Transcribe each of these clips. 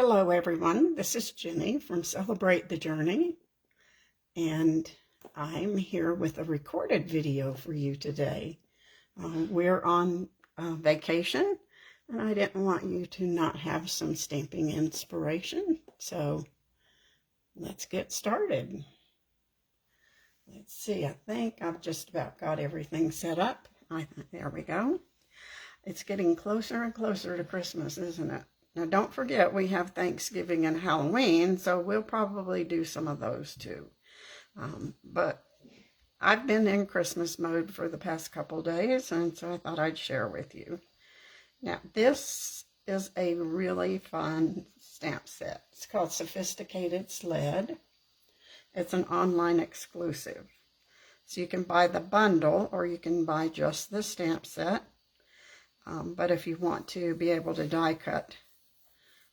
Hello everyone, this is Jenny from Celebrate the Journey, and I'm here with a recorded video for you today. We're on vacation, and I didn't want you to not have some stamping inspiration, so let's get started. Let's see, I think I've just about got everything set up. There we go. It's getting closer and closer to Christmas, isn't it? Now, don't forget, we have Thanksgiving and Halloween, so we'll probably do some of those too. But I've been in Christmas mode for the past couple days, and so I thought I'd share with you. Now, this is a really fun stamp set. It's called Sophisicated Sled. It's an online exclusive. So you can buy the bundle, or you can buy just the stamp set. But if you want to be able to die cut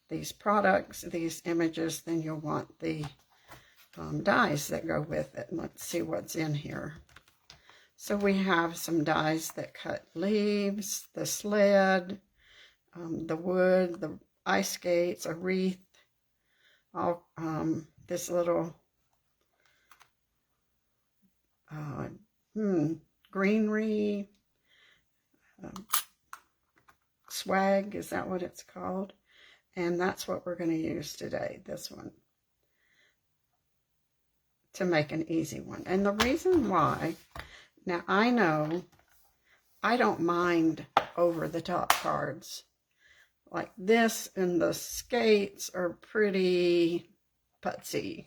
these products, these images, then you'll want the dies that go with it. Let's see what's in here. So we have some dies that cut leaves, the sled, the wood, the ice skates, a wreath, all this little greenery, swag, is that what it's called? And that's what we're going to use today, this one, to make an easy one. And the reason why, now I know I don't mind over-the-top cards. Like this and the skates are pretty putsy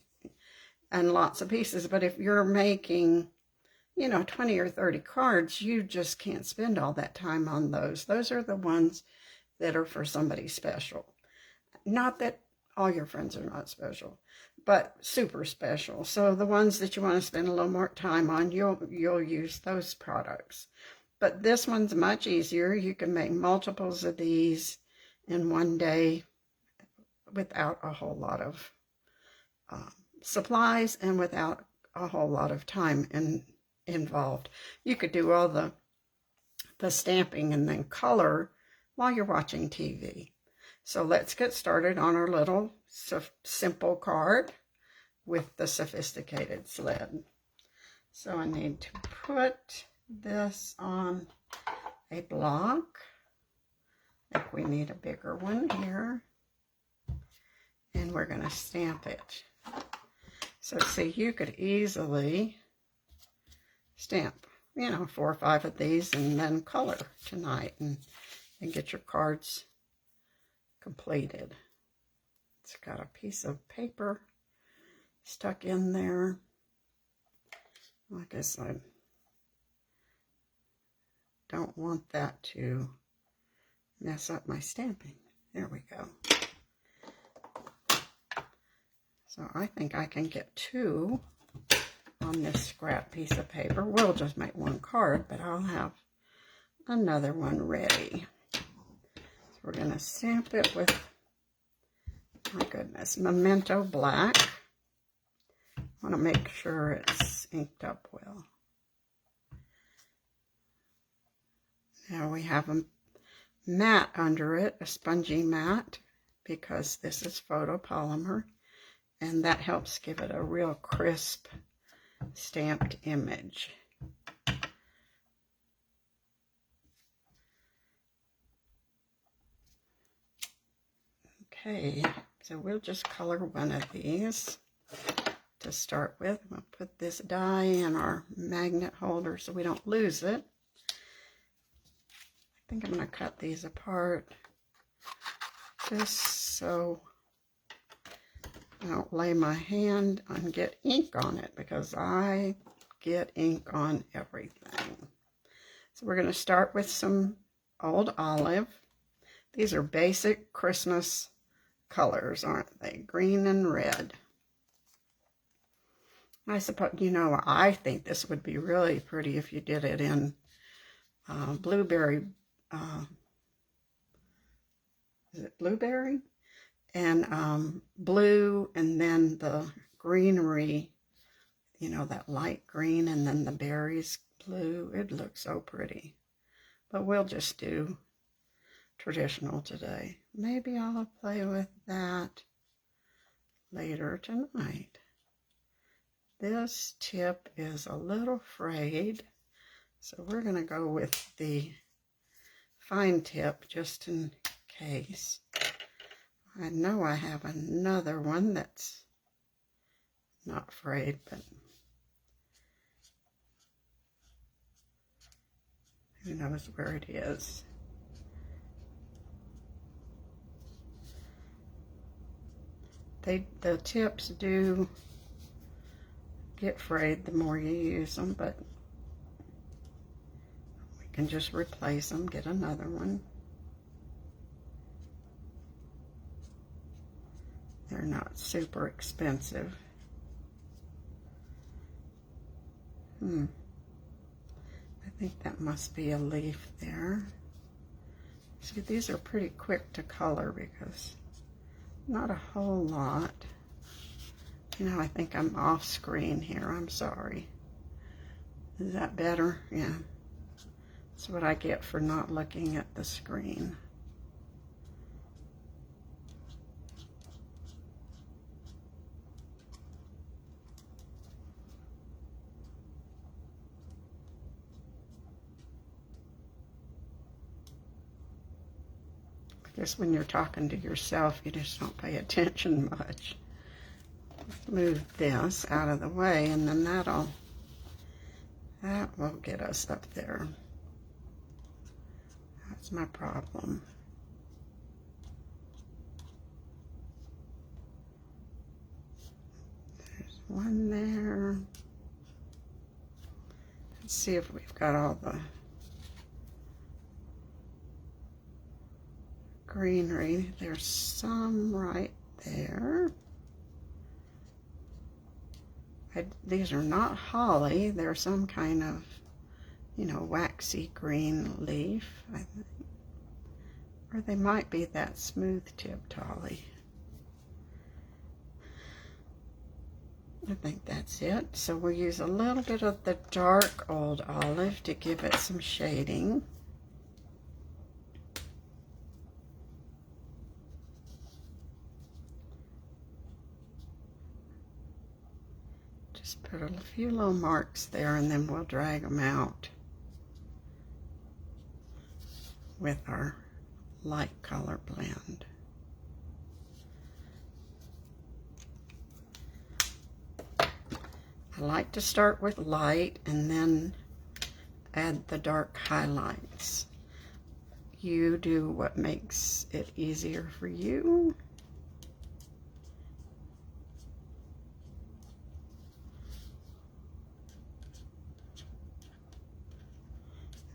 and lots of pieces. But if you're making, 20 or 30 cards, you just can't spend all that time on those. Those are the ones that are for somebody special. Not that all your friends are not special, but super special. So the ones that you want to spend a little more time on, you'll use those products. But this one's much easier. You can make multiples of these in one day without a whole lot of supplies and without a whole lot of time involved. You could do all the stamping and then color while you're watching TV. So let's get started on our little simple card with the Sophisicated Sled. So I need to put this on a block. I think we need a bigger one here. And we're going to stamp it. So see, you could easily stamp, 4 or 5 of these and then color tonight and get your cards completed. It's got a piece of paper stuck in there. I guess I don't want that to mess up my stamping. There we go. So I think I can get 2 on this scrap piece of paper. We'll just make 1 card, but I'll have another one ready. We're going to stamp it with, my goodness, Memento Black. I want to make sure it's inked up well. Now we have a mat under it, a spongy mat, because this is photopolymer, and that helps give it a real crisp stamped image. Okay, so we'll just color one of these to start with. We'll put this die in our magnet holder so we don't lose it. I think I'm going to cut these apart just so I don't lay my hand and get ink on it, because I get ink on everything. So we're going to start with some old olive. These are basic Christmas colors, aren't they? Green and red. I suppose, I think this would be really pretty if you did it in blueberry, is it blueberry? And blue, and then the greenery, that light green, and then the berries blue. It looks so pretty. But we'll just do traditional today. Maybe I'll play with that later tonight. This tip is a little frayed, so we're going to go with the fine tip just in case. I know I have another one that's not frayed, but who knows where it is. The tips do get frayed the more you use them, but we can just replace them, get another one. They're not super expensive. I think that must be a leaf there. See, these are pretty quick to color because not a whole lot. You know, I think I'm off screen here. I'm sorry. Is that better? Yeah. That's what I get for not looking at the screen. I guess when you're talking to yourself, you just don't pay attention much. Move this out of the way, and then that will get us up there. That's my problem. There's one there. Let's see if we've got all the greenery. There's some right there. These are not holly. They're some kind of, you know, waxy green leaf, I think. Or they might be that smooth-tipped holly. I think that's it. So we'll use a little bit of the dark old olive to give it some shading. Just put a few little marks there, and then we'll drag them out with our light color blend. I like to start with light and then add the dark highlights. You do what makes it easier for you.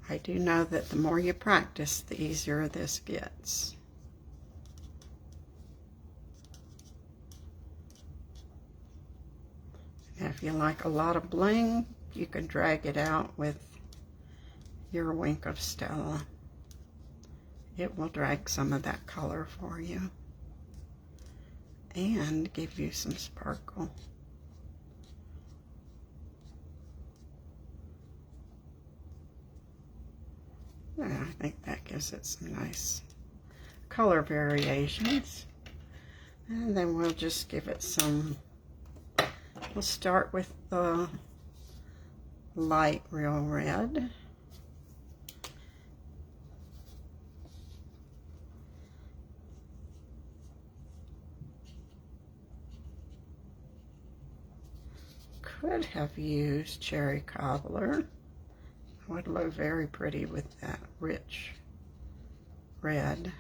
I do know that the more you practice, the easier this gets. And if you like a lot of bling, you can drag it out with your wink of Stella. It will drag some of that color for you and give you some sparkle. Yeah, I think that gives it some nice color variations. And then we'll just give it some, we'll start with the light real red. Could have used cherry cobbler. Would look very pretty with that rich red.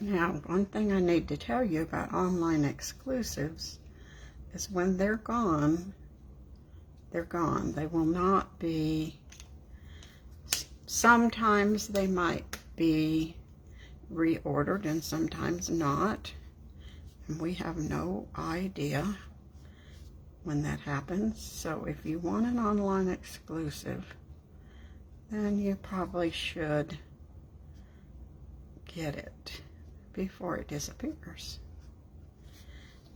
Now, one thing I need to tell you about online exclusives is when they're gone, they're gone. They will not be, sometimes they might be reordered and sometimes not. And we have no idea when that happens. So if you want an online exclusive, then you probably should get it before it disappears.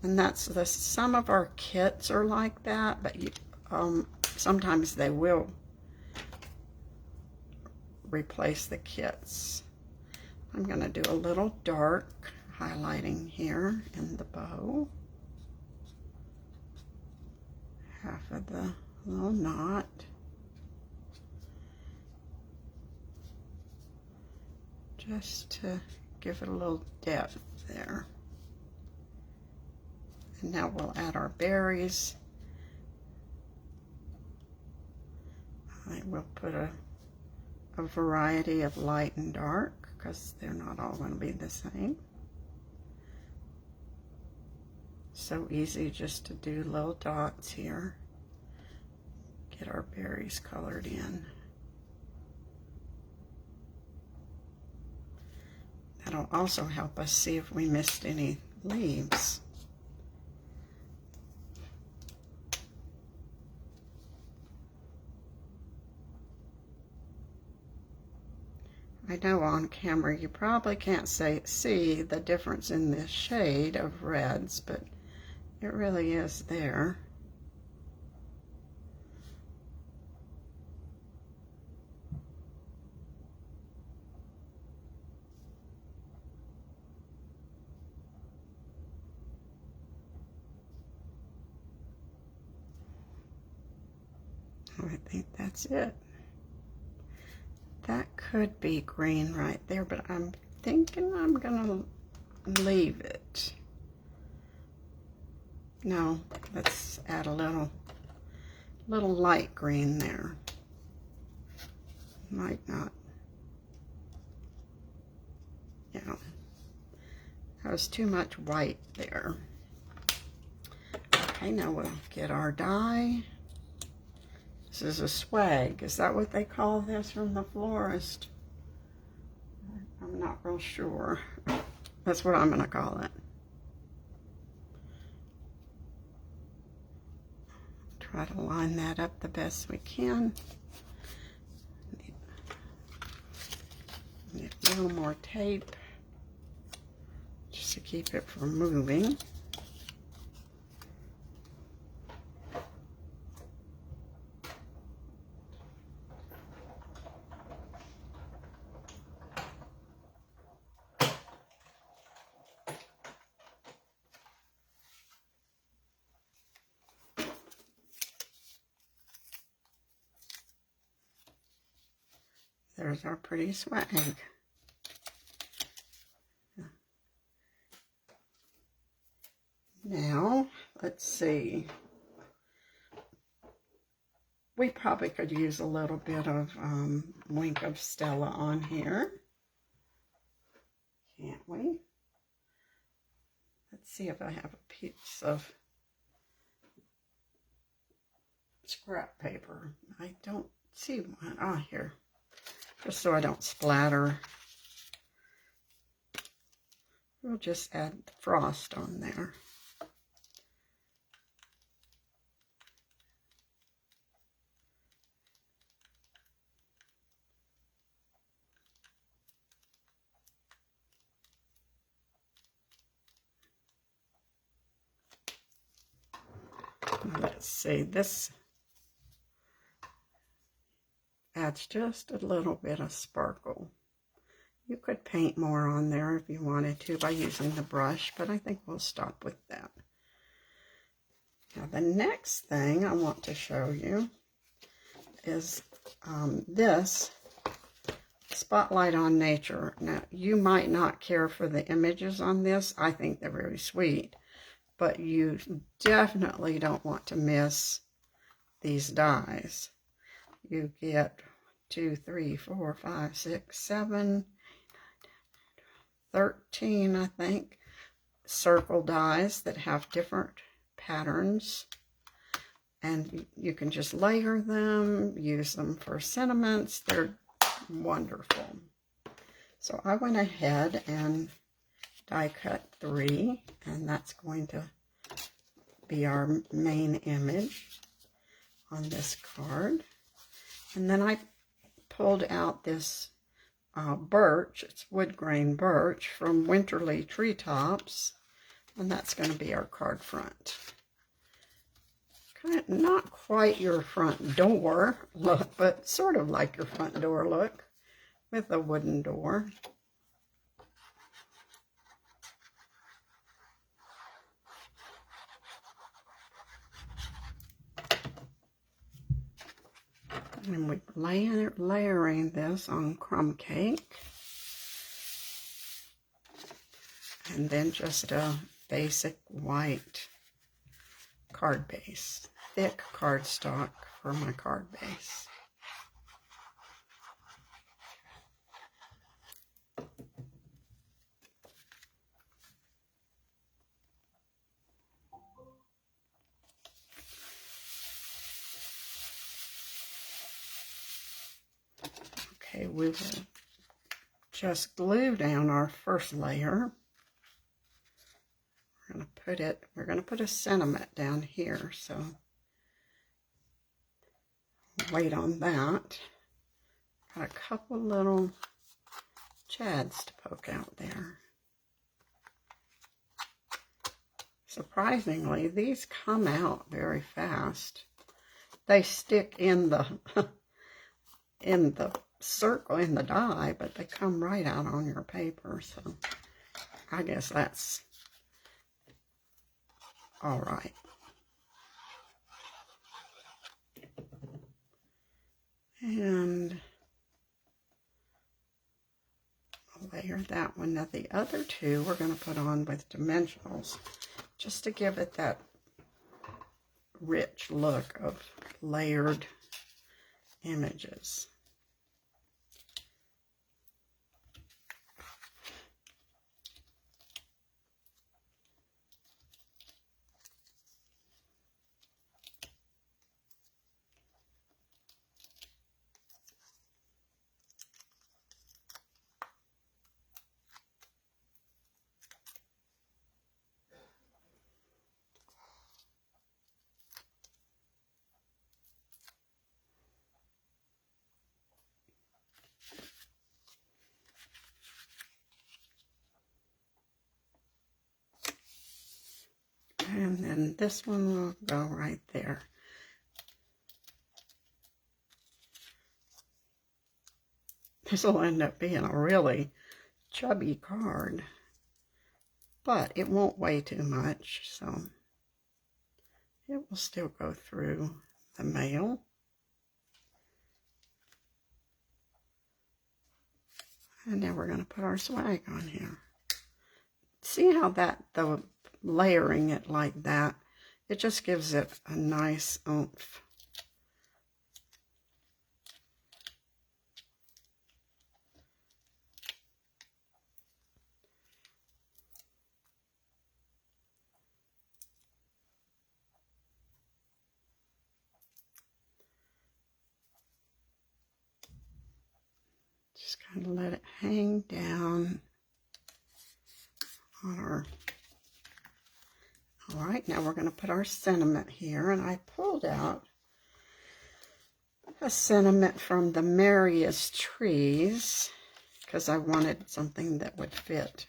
And that's some of our kits are like that, but sometimes they will replace the kits. I'm going to do a little dark highlighting here in the bow. Half of the little knot. Just to give it a little depth there. And now we'll add our berries. I will put a variety of light and dark because they're not all going to be the same. So easy just to do little dots here. Get our berries colored in. That'll also help us see if we missed any leaves. I know on camera you probably can't see the difference in this shade of reds, but it really is there. I think that's it. That could be green right there, but I'm thinking I'm gonna leave it. No, let's add a little light green there. Might not. Yeah, that was too much white there. Okay, now we'll get our dye. This is a swag. Is that what they call this from the florist? I'm not real sure. That's what I'm going to call it. Try to line that up the best we can. Need a little more tape just to keep it from moving. There's our pretty swag. Now, let's see. We probably could use a little bit of Wink of Stella on here. Can't we? Let's see if I have a piece of scrap paper. I don't see one. Ah, here. Just so I don't splatter. We'll just add the frost on there. Let's see, this adds just a little bit of sparkle. You could paint more on there if you wanted to by using the brush, but I think we'll stop with that. Now the next thing I want to show you is this Spotlight on Nature. Now you might not care for the images on this. I think they're very sweet, but you definitely don't want to miss these dies. You get 2, 3, 4, 5, 6, 7, 13, I think, circle dies that have different patterns. And you can just layer them, use them for sentiments. They're wonderful. So I went ahead and die cut 3, and that's going to be our main image on this card. And then I pulled out this birch. It's wood grain birch from Winterly Treetops, and that's going to be our card front. Kind of not quite your front door look, but sort of like your front door look with a wooden door. And we're layering this on crumb cake. And then just a basic white card base. Thick cardstock for my card base. Okay, we will just glue down our first layer. We're going to put a sentiment down here, so wait on that. Got a couple little chads to poke out there. Surprisingly, these come out very fast. They stick in the in the circle in the die, but they come right out on your paper, so I guess that's all right. And I'll layer that one. Now the other two we're going to put on with dimensionals, just to give it that rich look of layered images. And then this one will go right there. This will end up being a really chubby card, but it won't weigh too much, so it will still go through the mail. And now we're going to put our swag on here. See how the layering it like that, it just gives it a nice oomph. Just kind of let it hang down on our... All right, now we're going to put our sentiment here, and I pulled out a sentiment from the Merriest Trees because I wanted something that would fit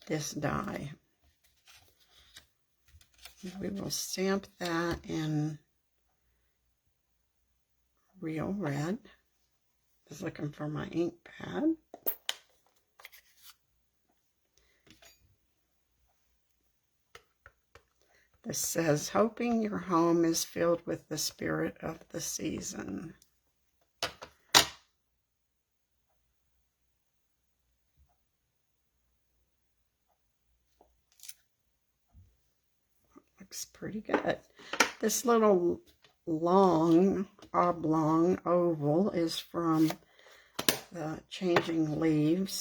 this die. We will stamp that in real red. I was looking for my ink pad. This says, hoping your home is filled with the spirit of the season. Looks pretty good. This little long, oblong oval is from the Changing Leaves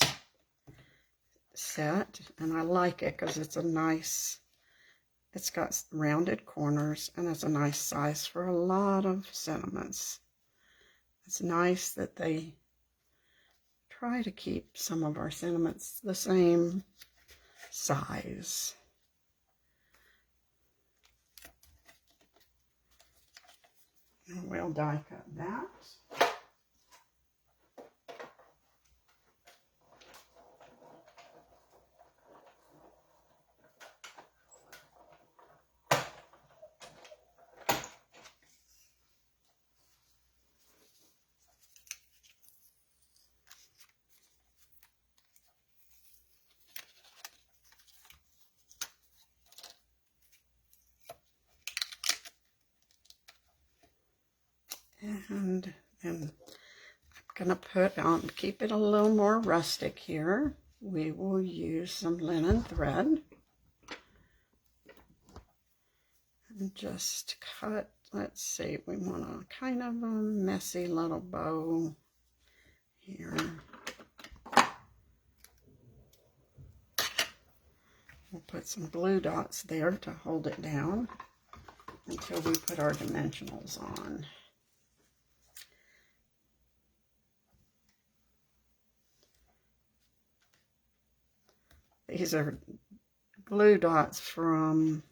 set, and I like it because it's a nice... It's got rounded corners, and it's a nice size for a lot of sentiments. It's nice that they try to keep some of our sentiments the same size. And we'll die cut that. And then I'm going to put on, keep it a little more rustic here. We will use some linen thread. And just cut, let's see, we want a kind of a messy little bow here. We'll put some glue dots there to hold it down until we put our dimensionals on. These are glue dots from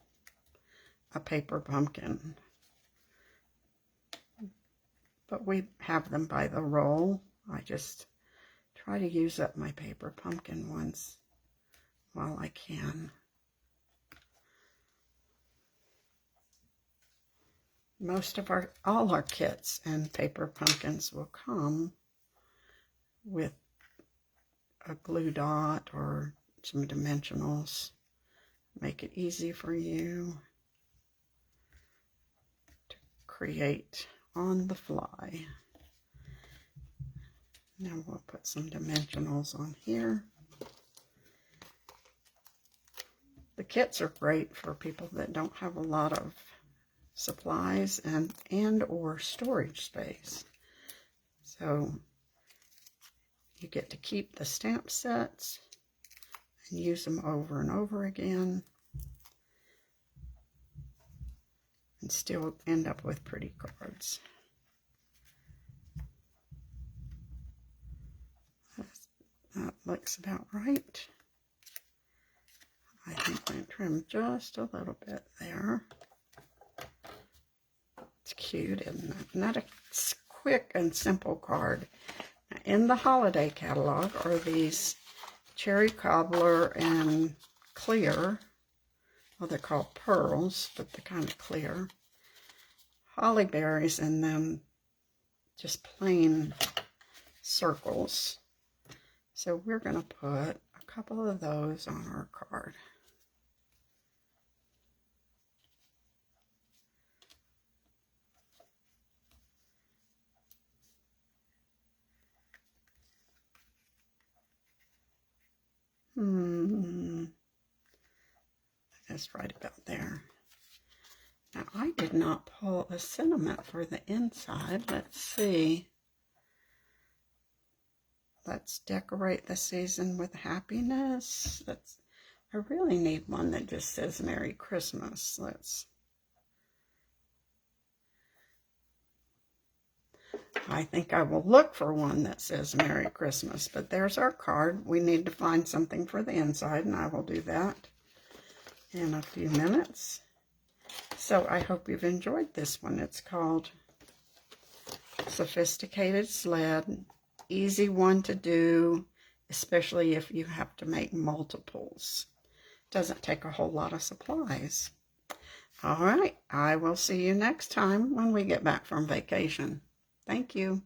a paper pumpkin, but we have them by the roll. I just try to use up my paper pumpkin ones while I can. Most of all our kits and paper pumpkins will come with a glue dot or some dimensionals. Make it easy for you to create on the fly. Now we'll put some dimensionals on here. The kits are great for people that don't have a lot of supplies and or storage space. So you get to keep the stamp sets and use them over and over again and still end up with pretty cards. That looks about right. I think I'm going to trim just a little bit there. It's cute, isn't it? Not a quick and simple card. Now, in the holiday catalog are these cherry cobbler and clear. Well, they're called pearls, but they're kind of clear. Holly berries, and then just plain circles. So we're going to put a couple of those on our card. That's right about there. Now, I did not pull a sentiment for the inside. Let's see. Let's decorate the season with happiness. I really need one that just says Merry Christmas. I think I will look for one that says Merry Christmas, but there's our card. We need to find something for the inside, and I will do that in a few minutes. So I hope you've enjoyed this one. It's called Sophisticated Sled. Easy one to do, especially if you have to make multiples. Doesn't take a whole lot of supplies. All right, I will see you next time when we get back from vacation. Thank you.